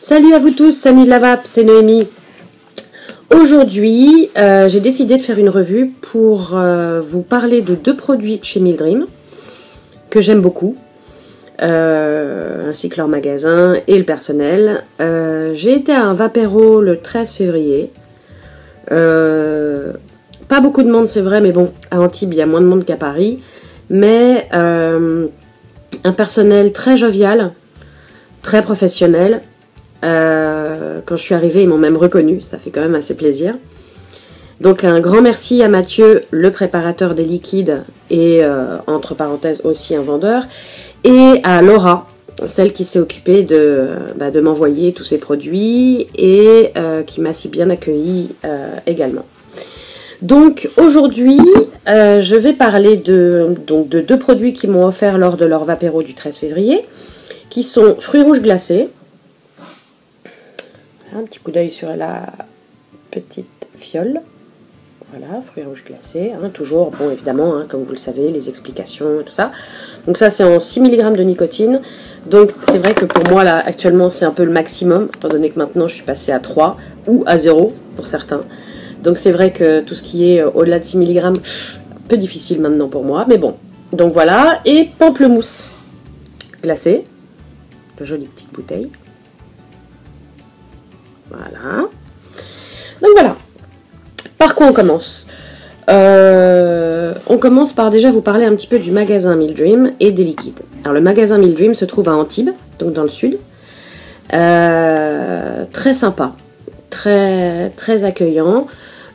Salut à vous tous, amis de la vape, c'est Noémie. Aujourd'hui, j'ai décidé de faire une revue pour vous parler de deux produits chez Mildream que j'aime beaucoup, ainsi que leur magasin et le personnel. J'ai été à un Vapéro le 13 février. Pas beaucoup de monde, c'est vrai, mais bon, à Antibes, il y a moins de monde qu'à Paris. Mais un personnel très jovial, très professionnel. Quand je suis arrivée, ils m'ont même reconnu, ça fait quand même assez plaisir. Donc un grand merci à Mathieu, le préparateur des liquides et entre parenthèses aussi un vendeur, et à Laura, celle qui s'est occupée de m'envoyer tous ces produits et qui m'a si bien accueillie également. Donc aujourd'hui, je vais parler de deux produits qui m'ont offert lors de leur Vapéro du 13 février, qui sont fruits rouges glacés. Un petit coup d'œil sur la petite fiole. Voilà, fruits rouges glacés. Toujours, bon, évidemment, comme vous le savez, les explications et tout ça. Donc ça, c'est en 6 mg de nicotine. Donc c'est vrai que pour moi, là, actuellement, c'est un peu le maximum, étant donné que maintenant, je suis passée à 3 ou à 0 pour certains. Donc c'est vrai que tout ce qui est au-delà de 6 mg, un peu difficile maintenant pour moi. Mais bon, donc voilà. Et pamplemousse glacé. De jolies petites bouteilles. Voilà. Donc voilà. Par quoi on commence ? On commence par déjà vous parler un petit peu du magasin Mildream et des liquides. Alors le magasin Mildream se trouve à Antibes, donc dans le sud. Très sympa, très accueillant,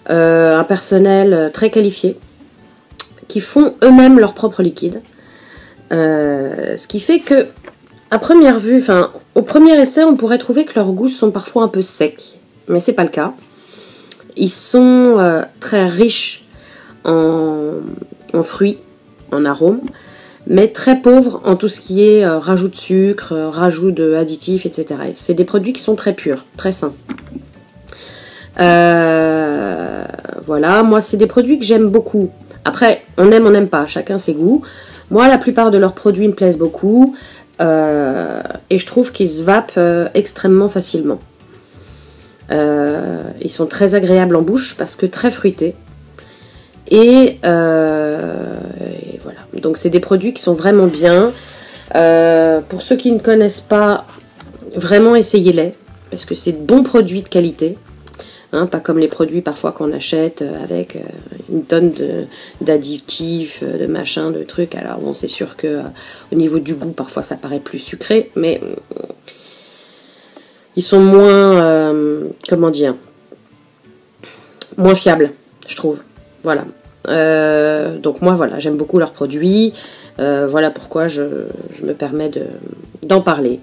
un personnel très qualifié, qui font eux-mêmes leurs propres liquides. Ce qui fait que à première vue, au premier essai, on pourrait trouver que leurs goûts sont parfois un peu secs, mais c'est pas le cas. Ils sont très riches en fruits, en arômes, mais très pauvres en tout ce qui est rajout de sucre, rajout d'additifs, etc. Et c'est des produits qui sont très purs, très sains. Voilà, moi c'est des produits que j'aime beaucoup. Après, on aime, on n'aime pas, chacun ses goûts. Moi, la plupart de leurs produits me plaisent beaucoup. Et je trouve qu'ils se vapent extrêmement facilement. Ils sont très agréables en bouche parce que très fruités. Et voilà. Donc c'est des produits qui sont vraiment bien. Pour ceux qui ne connaissent pas, vraiment essayez-les. Parce que c'est de bons produits de qualité. Pas comme les produits parfois qu'on achète avec une tonne d'additifs, de machins, de trucs. Alors bon, c'est sûr que au niveau du goût, parfois ça paraît plus sucré, mais ils sont moins, comment dire, moins fiables, je trouve. Voilà. Donc moi, voilà, j'aime beaucoup leurs produits. Voilà pourquoi je me permets d'en parler.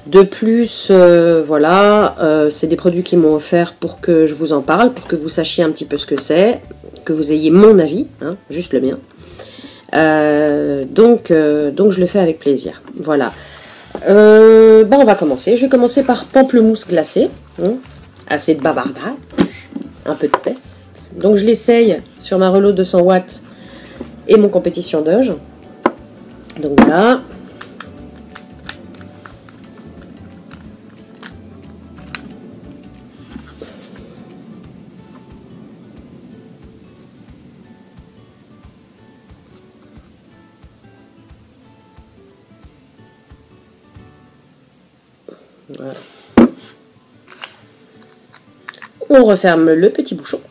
De plus, voilà, c'est des produits qui m'ont offert pour que je vous en parle, pour que vous sachiez un petit peu ce que c'est, que vous ayez mon avis, juste le mien. Donc je le fais avec plaisir. Voilà. On va commencer. Je vais commencer par pamplemousse glacé. Assez de bavardage, un peu de peste. Donc je l'essaye sur ma Relo 200 watts et mon compétition Doge. Donc là. Voilà. On referme le petit bouchon.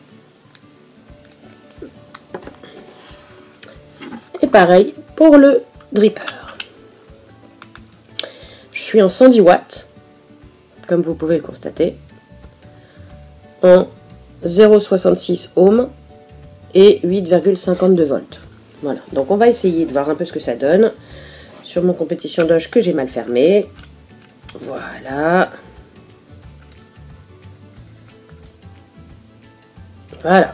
Et pareil pour le dripper. Je suis en 110 watts, comme vous pouvez le constater, en 0,66 ohms et 8,52 volts. Voilà, donc on va essayer de voir un peu ce que ça donne sur mon compétition Doge que j'ai mal fermé. Voilà. Voilà.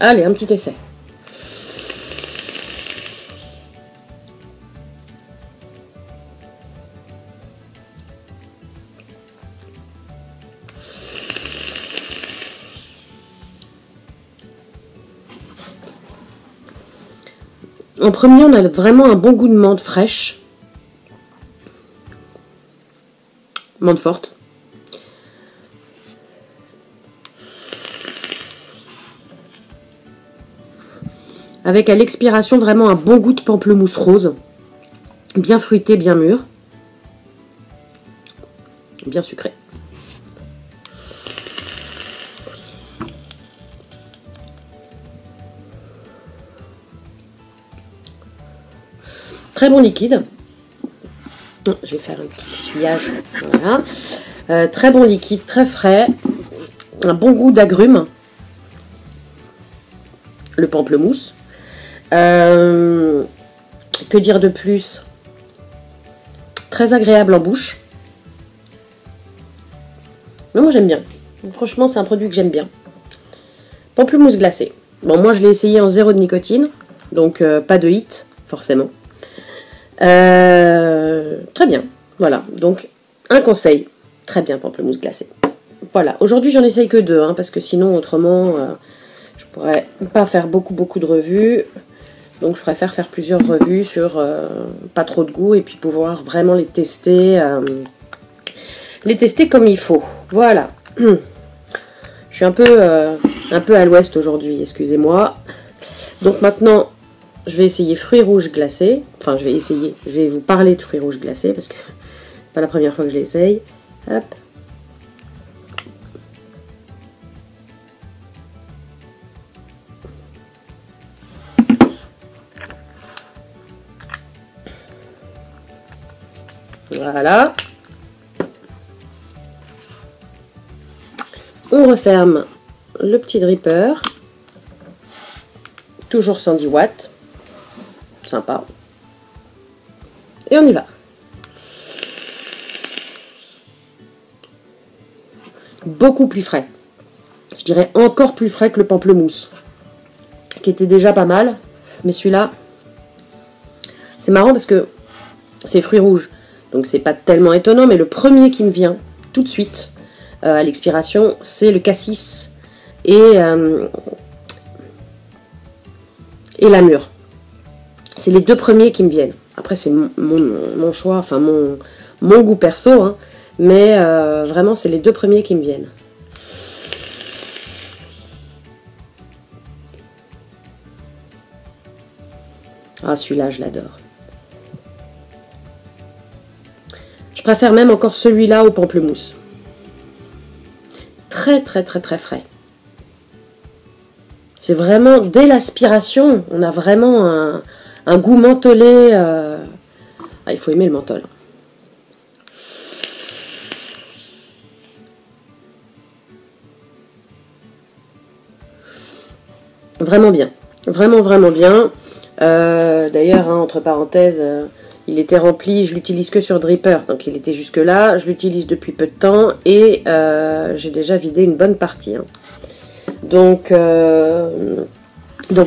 Allez, un petit essai. En premier, on a vraiment un bon goût de menthe fraîche. Menthe forte. avec à l'expiration vraiment un bon goût de pamplemousse rose, bien fruité, bien mûr, bien sucré. Très bon liquide. Je vais faire un petit essuyage. Voilà. Très bon liquide, très frais. Un bon goût d'agrumes. Le pamplemousse. Que dire de plus? Très agréable en bouche. Mais moi j'aime bien. Franchement, c'est un produit que j'aime bien. Pamplemousse glacé. Bon, moi je l'ai essayé en 0 de nicotine. Donc pas de hit, forcément. Très bien. Voilà. Donc un conseil. Très bien, pamplemousse glacé. Voilà. Aujourd'hui j'en essaye que 2. Parce que sinon autrement je pourrais pas faire beaucoup de revues. Donc je préfère faire plusieurs revues sur pas trop de goût et puis pouvoir vraiment les tester comme il faut. Voilà. Je suis un peu à l'ouest aujourd'hui, excusez-moi. Donc maintenant, je vais essayer fruits rouges glacés. Enfin, je vais vous parler de fruits rouges glacés parce que c'est pas la première fois que je l'essaye. Hop. Voilà. On referme le petit dripper. Toujours 110 watts. Sympa. Et on y va. Beaucoup plus frais. Je dirais encore plus frais que le pamplemousse. Qui était déjà pas mal. Mais celui-là, c'est marrant parce que c'est fruits rouges. Donc c'est pas tellement étonnant, mais le premier qui me vient tout de suite à l'expiration, c'est le cassis et la mûre. C'est les deux premiers qui me viennent. Après c'est mon choix, enfin mon goût perso, hein, mais vraiment c'est les deux premiers qui me viennent. Ah, celui-là je l'adore. Je préfère même encore celui-là au pamplemousse. Très frais. C'est vraiment, dès l'aspiration, on a vraiment un goût mentholé. Ah, il faut aimer le menthol. Vraiment bien. Vraiment bien. D'ailleurs, hein, entre parenthèses... il était rempli, je l'utilise que sur Dripper, donc il était jusque là. Je l'utilise depuis peu de temps et j'ai déjà vidé une bonne partie. Hein. Donc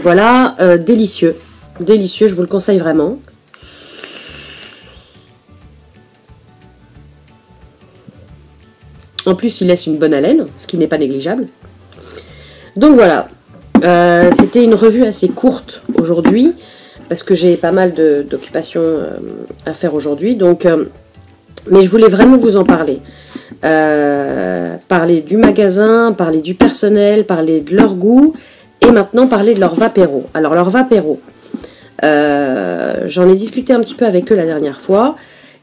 voilà, délicieux. Délicieux, je vous le conseille vraiment. En plus, il laisse une bonne haleine, ce qui n'est pas négligeable. Donc voilà, c'était une revue assez courte aujourd'hui. Parce que j'ai pas mal d'occupations à faire aujourd'hui. Donc, mais je voulais vraiment vous en parler. Parler du magasin, parler du personnel, parler de leur goût. Et maintenant, parler de leur Vapéro. Alors, leur Vapéro, j'en ai discuté un petit peu avec eux la dernière fois.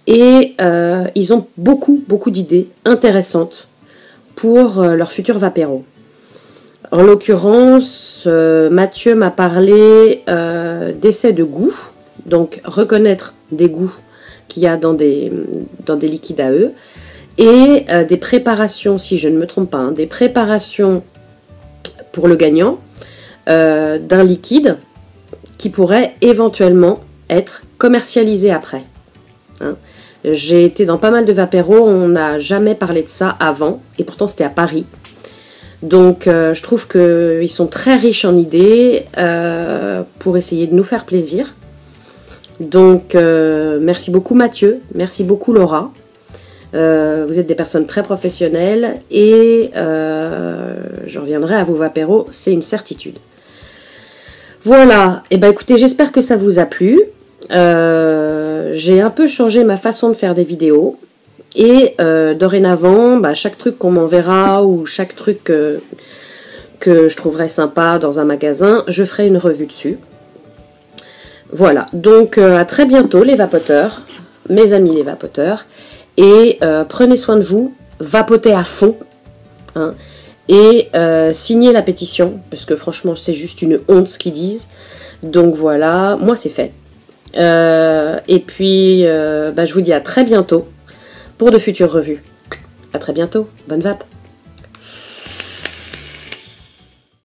Et ils ont beaucoup d'idées intéressantes pour leur futur Vapéro. En l'occurrence, Mathieu m'a parlé d'essais de goût, donc reconnaître des goûts qu'il y a dans des liquides à eux, et des préparations, si je ne me trompe pas, hein, des préparations pour le gagnant d'un liquide qui pourrait éventuellement être commercialisé après. Hein. J'ai été dans pas mal de Vapéros, on n'a jamais parlé de ça avant, et pourtant c'était à Paris. Donc je trouve qu'ils sont très riches en idées pour essayer de nous faire plaisir. Donc merci beaucoup Mathieu, merci beaucoup Laura. Vous êtes des personnes très professionnelles et je reviendrai à vos Vapéros, c'est une certitude. Voilà, et ben écoutez, j'espère que ça vous a plu. J'ai un peu changé ma façon de faire des vidéos. Et dorénavant, chaque truc qu'on m'enverra ou chaque truc que je trouverai sympa dans un magasin, je ferai une revue dessus. Voilà, donc à très bientôt les vapoteurs, mes amis les vapoteurs, et prenez soin de vous, vapotez à fond, hein, et signez la pétition, parce que franchement c'est juste une honte ce qu'ils disent, donc voilà, moi c'est fait. Et puis je vous dis à très bientôt pour de futures revues. À très bientôt, bonne vape.